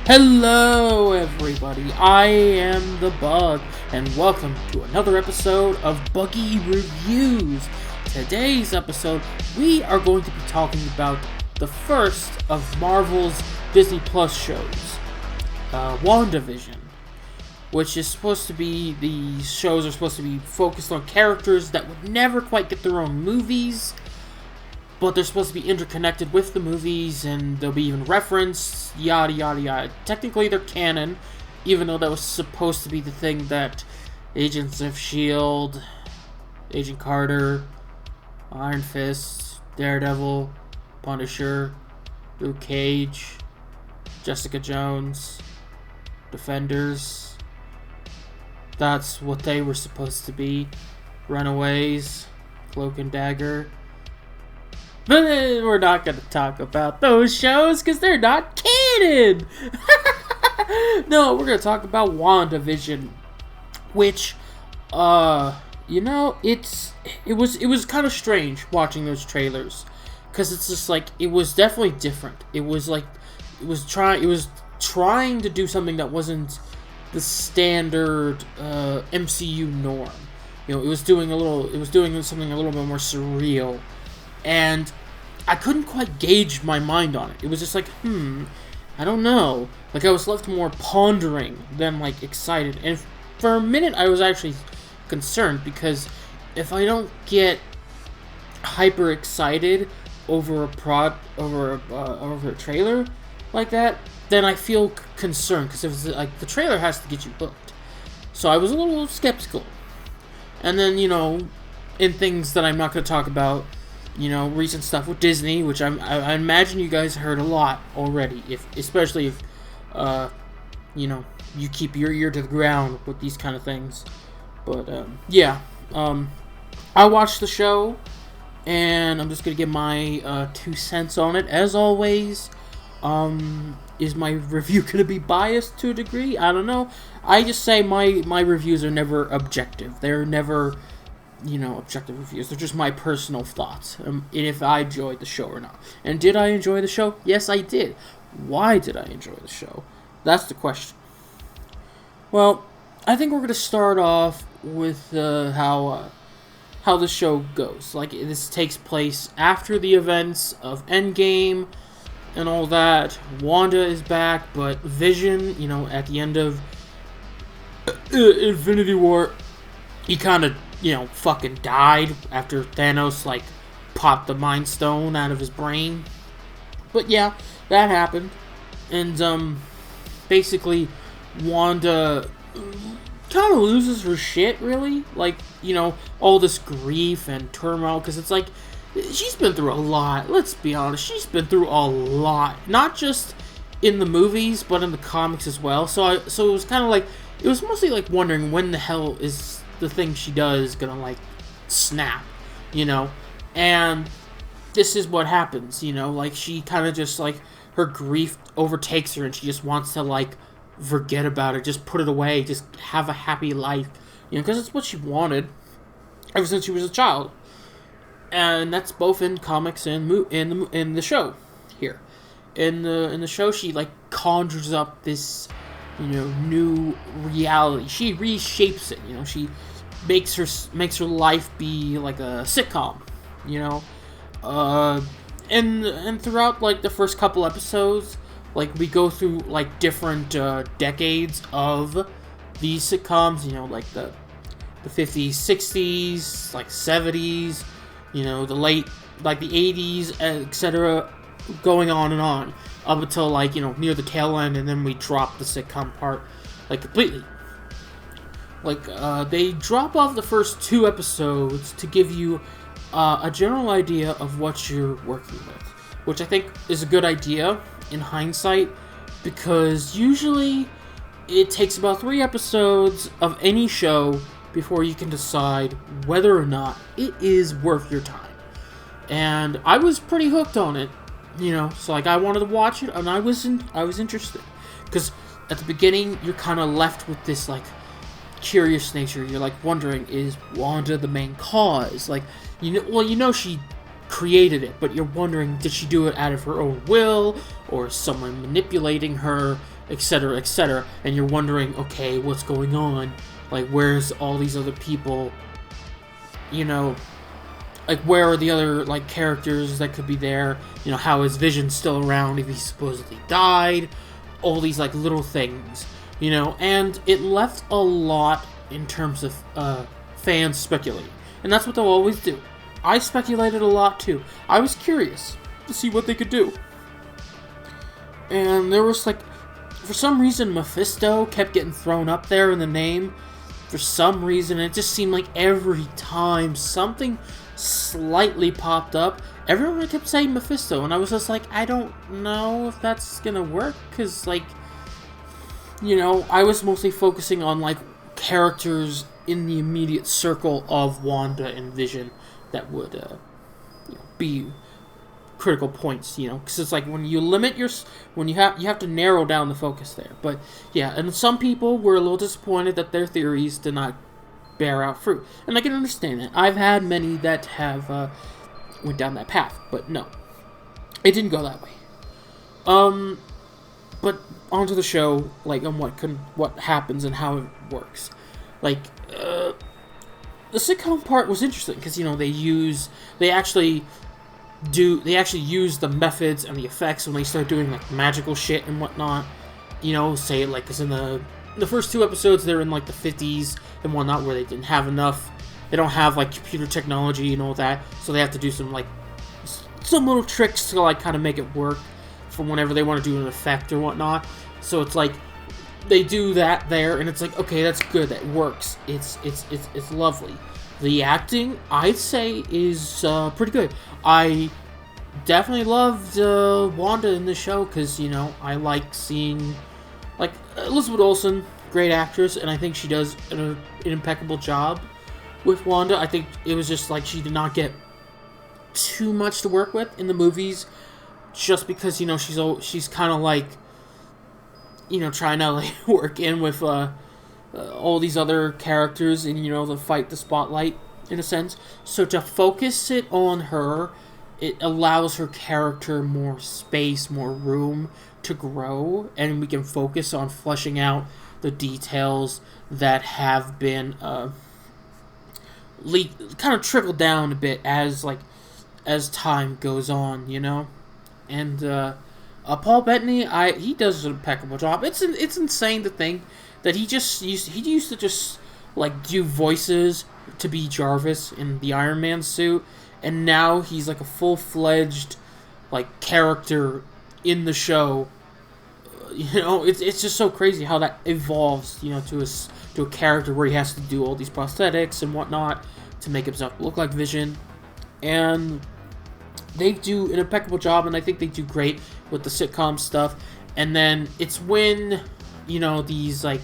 Hello everybody, I am the Bug, and welcome to another episode of Buggy Reviews. Today's episode, we are going to be talking about the first of Marvel's Disney Plus shows, WandaVision, which is supposed to be, these shows are supposed to be focused on characters that would never quite get their own movies, but they're supposed to be interconnected with the movies, and they'll be even referenced, yada yada yada. Technically, they're canon, even though that was supposed to be the thing that Agents of S.H.I.E.L.D., Agent Carter, Iron Fist, Daredevil, Punisher, Luke Cage, Jessica Jones, Defenders, that's what they were supposed to be. Runaways, Cloak and Dagger. But we're not going to talk about those shows because they're not canon. No, we're going to talk about WandaVision, which, it was kind of strange watching those trailers because it's just like it was definitely different. It was trying to do something that wasn't the standard MCU norm. You know, it was doing something a little bit more surreal. And I couldn't quite gauge my mind on it. It was just like, I don't know. Like, I was left more pondering than, like, excited. And for a minute, I was actually concerned, because if I don't get hyper excited over a trailer like that, then I feel concerned, because it's like the trailer has to get you hooked. So I was a little skeptical. And then, in things that I'm not going to talk about, recent stuff with Disney, which I imagine you guys heard a lot already, especially if, you keep your ear to the ground with these kind of things. But, I watched the show, and I'm just going to give my 2 cents on it. As always, is my review going to be biased to a degree? I don't know. I just say my reviews are never objective. They're never objective reviews. They're just my personal thoughts, and if I enjoyed the show or not. And did I enjoy the show? Yes, I did. Why did I enjoy the show? That's the question. Well, I think we're going to start off with how the show goes. Like, this takes place after the events of Endgame and all that. Wanda is back, but Vision, at the end of Infinity War, he kind of fucking died after Thanos, popped the Mind Stone out of his brain. But yeah, that happened. And, basically, Wanda kind of loses her shit, really. All this grief and turmoil, because it's like, she's been through a lot. Let's be honest, she's been through a lot. Not just in the movies, but in the comics as well. So it was kind of like, it was mostly like wondering when the hell is the thing she does gonna snap, and this is what happens, she kind of just her grief overtakes her, and she just wants to forget about it, just put it away, just have a happy life, because it's what she wanted ever since she was a child. And that's both in comics and in the show here. In the show, she conjures up this new reality. She reshapes it. She makes her life be like a sitcom. And throughout the first couple episodes, we go through different decades of these sitcoms. The 50s, 60s, 70s. The late the 80s, etc. Going on and on up until near the tail end, and then we drop the sitcom part completely. They drop off the first 2 episodes to give you a general idea of what you're working with, which I think is a good idea in hindsight, because usually it takes about 3 episodes of any show before you can decide whether or not it is worth your time. And I was pretty hooked on it. So I wanted to watch it, and I was interested, because at the beginning you're kind of left with this curious nature. You're wondering, is Wanda the main cause? She created it, but you're wondering, did she do it out of her own will, or someone manipulating her? etc., etc., and you're wondering, okay, what's going on? Like, where's all these other people? You know, like, where are the other, like, characters that could be there? You know, how is Vision still around if he supposedly died? All these, like, little things, you know, and it left a lot in terms of fans speculating, and that's what they'll always do. I speculated a lot too. I was curious to see what they could do, and there was, like, for some reason Mephisto kept getting thrown up there in the name. For some reason, it just seemed like every time something slightly popped up, everyone kept saying Mephisto, and I was just like, I don't know if that's gonna work, because, like, you know, I was mostly focusing on, like, characters in the immediate circle of Wanda and Vision that would you know, be critical points, you know, because it's like when you limit when you have to narrow down the focus there. But yeah, and some people were a little disappointed that their theories did not bear out fruit, and I can understand that. I've had many that have went down that path, but no, it didn't go that way. But onto the show, like, on what happens and how it works. Like, the sitcom part was interesting because, you know, they actually use the methods and the effects when they start doing, like, magical shit and whatnot. You know, say, like, because in the first 2 episodes, they're in, like, the 50s and whatnot, where they didn't have enough. They don't have, like, computer technology and all that, so they have to do some little tricks to, like, kind of make it work for whenever they want to do an effect or whatnot. So it's like they do that there, and it's like, okay, that's good, that works. It's lovely. The acting, I'd say, is pretty good. I definitely loved Wanda in the show because, you know, I like seeing, like, Elizabeth Olsen, great actress, and I think she does an impeccable job with Wanda. I think it was just like she did not get too much to work with in the movies, just because, you know, she's kind of like, you know, trying to, like, work in with all these other characters and, you know, to fight the spotlight in a sense. So to focus it on her, it allows her character more space, more room to grow, and we can focus on fleshing out the details that have been kind of trickled down a bit as time goes on, you know. And Paul Bettany, he does an impeccable job. It's insane to think that he used to just, like, do voices to be Jarvis in the Iron Man suit, and now he's like a full-fledged, like, character in the show. You know, it's just so crazy how that evolves, you know, to a character where he has to do all these prosthetics and whatnot to make himself look like Vision. And they do an impeccable job, and I think they do great with the sitcom stuff. And then it's when, you know, these, like,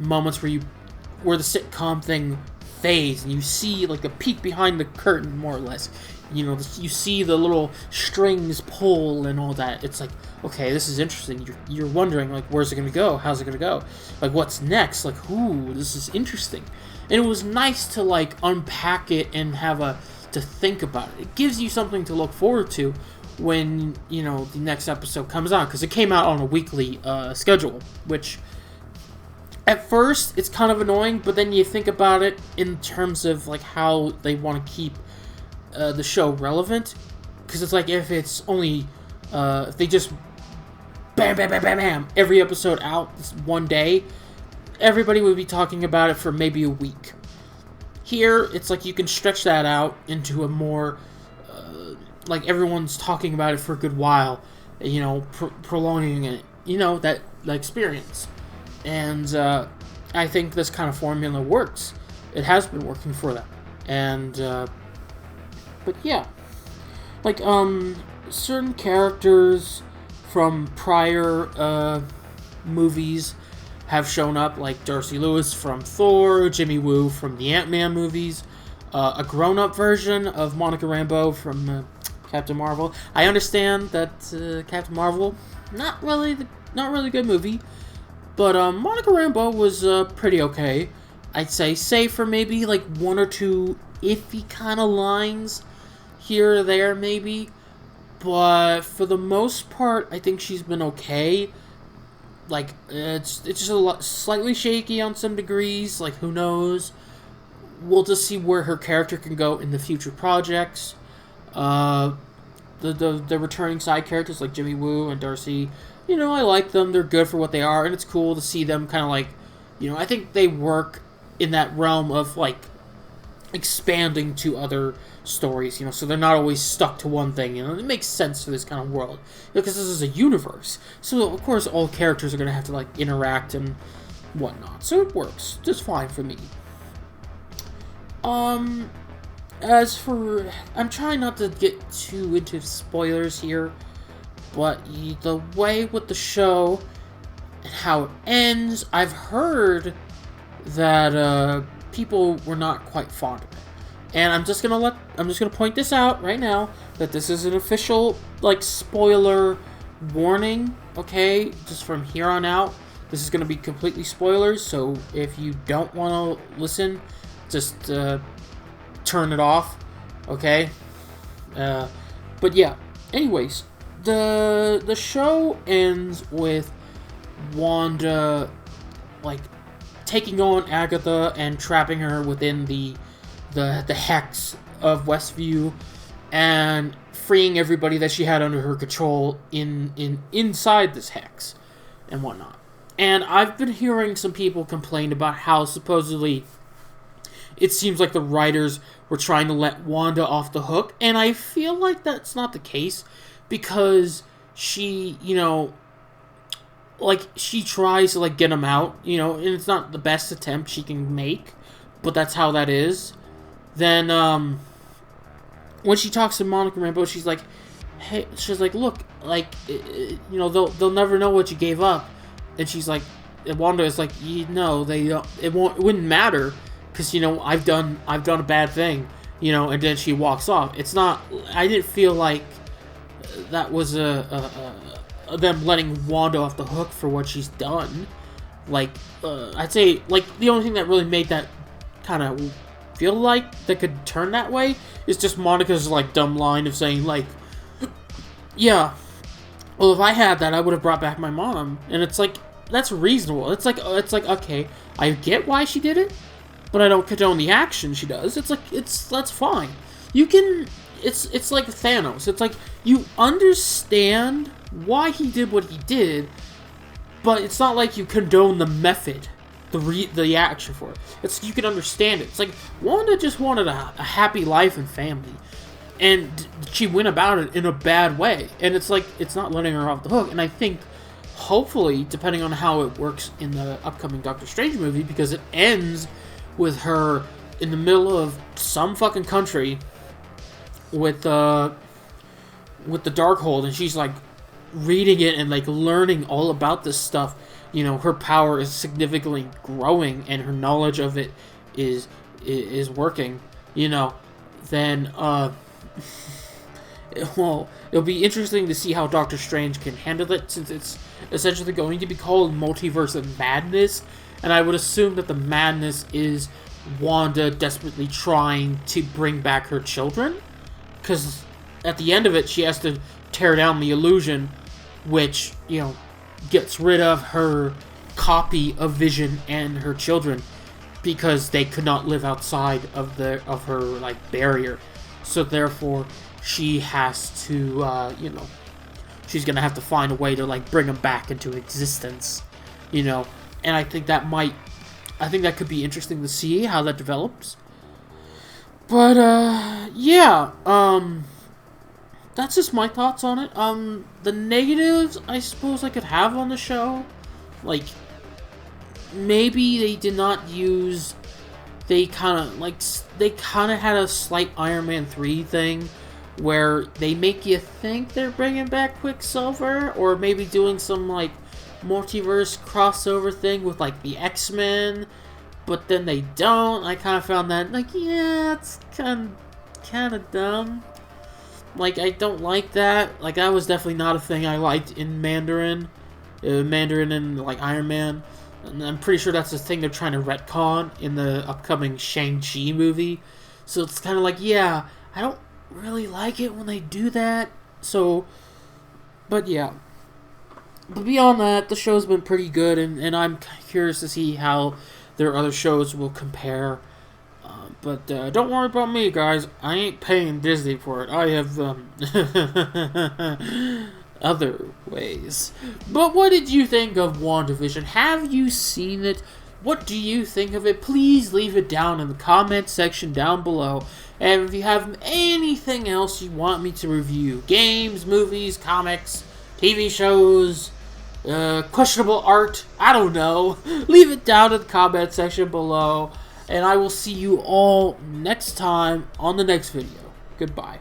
moments where the sitcom thing fades, and you see, like, a peek behind the curtain, more or less. You know, you see the little strings pull and all that. It's like, okay, this is interesting. You're wondering, like, where's it going to go? How's it going to go? Like, what's next? Like, ooh, this is interesting. And it was nice to, like, unpack it and to think about it. It gives you something to look forward to when, you know, the next episode comes out, because it came out on a weekly schedule, which at first it's kind of annoying, but then you think about it in terms of, like, how they want to keep the show relevant, because it's like, if it's only if they just bam bam bam bam bam every episode out this one day, everybody would be talking about it for maybe a week. Here, it's like you can stretch that out into a more, like, everyone's talking about it for a good while, you know, prolonging it, you know, that experience. And I think this kind of formula works. It has been working for them. And, but yeah. Like, certain characters from prior movies have shown up, like Darcy Lewis from Thor, Jimmy Woo from the Ant-Man movies, a grown-up version of Monica Rambeau from Captain Marvel. I understand that Captain Marvel, not really a good movie, but Monica Rambeau was pretty okay, I'd say, save for maybe, like, 1 or 2 iffy kind of lines here or there, maybe. But for the most part, I think she's been okay. like it's just a lot slightly shaky on some degrees. Like who knows? We'll just see where her character can go in the future projects. Uh, the returning side characters like Jimmy Woo and Darcy, I like them. They're good for what they are, and it's cool to see them kind of like, I think they work in that realm of like expanding to other stories, so they're not always stuck to one thing, it makes sense for this kind of world, because this is a universe, so of course all characters are going to have to like interact and whatnot, so it works just fine for me. As for, I'm trying not to get too into spoilers here, but the way with the show and how it ends, I've heard that people were not quite fond of it. And I'm just gonna point this out right now, that this is an official, like, spoiler warning, okay? Just from here on out, this is gonna be completely spoilers, so if you don't want to listen, just turn it off, okay? But yeah, anyways, the show ends with Wanda, like, taking on Agatha and trapping her within the hex of Westview, and freeing everybody that she had under her control inside this hex and whatnot. And I've been hearing some people complain about how supposedly it seems like the writers were trying to let Wanda off the hook, and I feel like that's not the case, because she, like, she tries to, like, get him out, and it's not the best attempt she can make, but that's how that is. Then, when she talks to Monica Rambeau, she's like, hey, look, like, they'll never know what you gave up. And she's like, and Wanda is like, they don't, it wouldn't matter, because, I've done a bad thing, and then she walks off. It's not, I didn't feel like that was them letting Wanda off the hook for what she's done. Like, I'd say, like, the only thing that really made that kind of feel like that could turn that way is just Monica's, like, dumb line of saying, like, yeah, well, if I had that, I would have brought back my mom. And it's like, that's reasonable. It's like, okay, I get why she did it, but I don't condone the action she does. It's like, that's fine. You can, it's like Thanos. It's like, you understand why he did what he did, but it's not like you condone the method, the action for it. It's, you can understand it. It's like, Wanda just wanted a happy life and family, and she went about it in a bad way, and it's like, it's not letting her off the hook. And I think, hopefully, depending on how it works in the upcoming Doctor Strange movie, because it ends with her in the middle of some fucking country with the Darkhold, and she's like reading it and like learning all about this stuff. Her power is significantly growing, and her knowledge of it is working. Then well, it'll be interesting to see how Doctor Strange can handle it, since it's essentially going to be called Multiverse of Madness, and I would assume that the madness is Wanda desperately trying to bring back her children, because at the end of it, she has to tear down the illusion, which, gets rid of her copy of Vision and her children, because they could not live outside of her, like, barrier. So therefore, she has to, she's gonna have to find a way to, like, bring them back into existence, and I think that could be interesting to see how that develops. But, yeah, that's just my thoughts on it. The negatives, I suppose I could have on the show, like, maybe they did not use, they kind of had a slight Iron Man 3 thing, where they make you think they're bringing back Quicksilver, or maybe doing some, like, multiverse crossover thing with, like, the X-Men, but then they don't. I kind of found that, like, yeah, it's kind of dumb. Like, I don't like that. Like, that was definitely not a thing I liked in Mandarin and, like, Iron Man. And I'm pretty sure that's the thing they're trying to retcon in the upcoming Shang-Chi movie. So it's kind of like, yeah, I don't really like it when they do that. So, but yeah. But beyond that, the show's been pretty good, and I'm curious to see how their other shows will compare. But don't worry about me, guys. I ain't paying Disney for it. I have other ways. But what did you think of WandaVision? Have you seen it? What do you think of it? Please leave it down in the comment section down below. And if you have anything else you want me to review, games, movies, comics, TV shows, questionable art, I don't know, leave it down in the comment section below. And I will see you all next time on the next video. Goodbye.